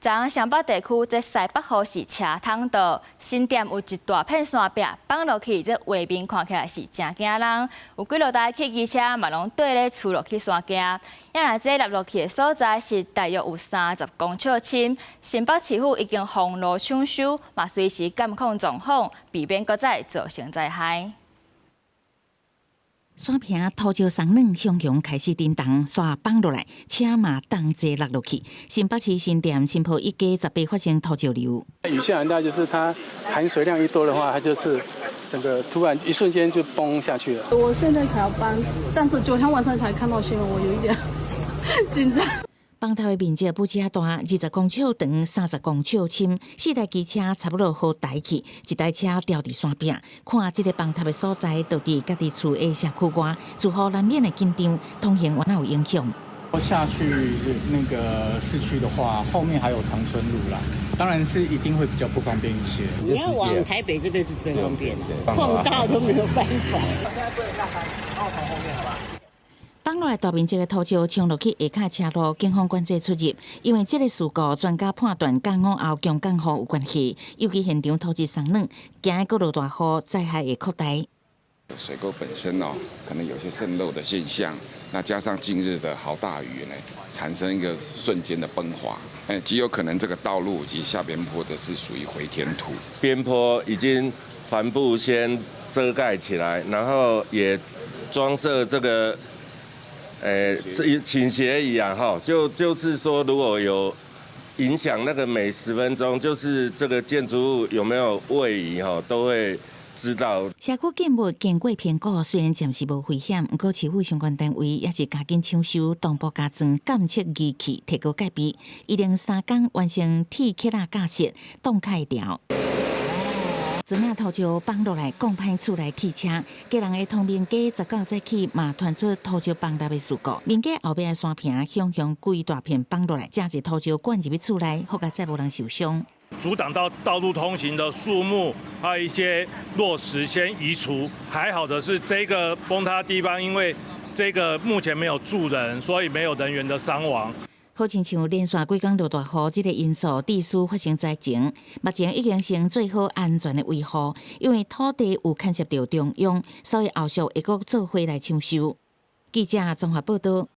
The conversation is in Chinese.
昨上北地區這西北河是車通道，新店有一大片山壁放落去，這畫面看起來是真驚人。有幾落台汽機車嘛攏對咧出落去山腳，因為這落落去的所在是大約有30公尺深。新北市府已經封路搶修，嘛隨時監控狀況，避免擱再造成災害。山坪土石松軟向陽開始震動，煞放落來，車嘛同齊落落去。新北市新店新埔一街18發生土石流。雨下很大，就是它含水量一多的話，它就是整個突然一瞬間就崩下去了。我現在才要搬，但是昨天晚上才看到新聞，我有一點緊張。崩塌的面積不只大，20公尺長，30公尺深，4台機車差不多好抬起，一台車掉佇山壁。看這個崩塌的所在，就佇家己厝的社區外，住戶難免的緊張，通行完有影響。下去那個市區的話，後面還有長春路啦，當然是一定會比較不方便一些。你要往台北這邊是最方便的，放大都沒有辦法。現在不能下台，然後從後面好吧。放落來大面積的土石衝落去下骹車路，警方管制出入。因為這個事故，專家判斷降雨後強降雨有關係，尤其現場土質鬆軟，驚個落大雨，災害會擴大。水溝本身可能有些滲漏的現象，那加上近日的豪大雨呢，產生一個瞬間的崩滑，極有可能這個道路以及下邊坡的是屬於回填土。邊坡已經帆布先遮蓋起來，然後也裝設這個。傾斜儀啊，就是說，如果有影響，那個每10分鐘，就是這個建築物有沒有位移都會知道。社區建物經過評估，雖然暫時無危險，不過市府相關單位也是加緊搶修，同步加裝監測儀器，提高戒備。103天完成鐵殼架設，凍開條。船仔土石放落來，降歹厝內汽車，家人的通明街19早起嘛傳出土石崩塌的事故。明街後壁的山坪向陽規大片放落來，正是土石灌入去厝內，好在再無人受傷。阻擋到道路通行的樹木，還有一些落石先移除。還好的是，這個崩塌地方，因為這個目前沒有住人，所以沒有人員的傷亡。好親像連續幾天落大雨，這個因素地區發生災情，目前已經成最好安全的維護，因為土地有牽涉到中央，所以後續會閣做伙來搶修。記者綜合報道。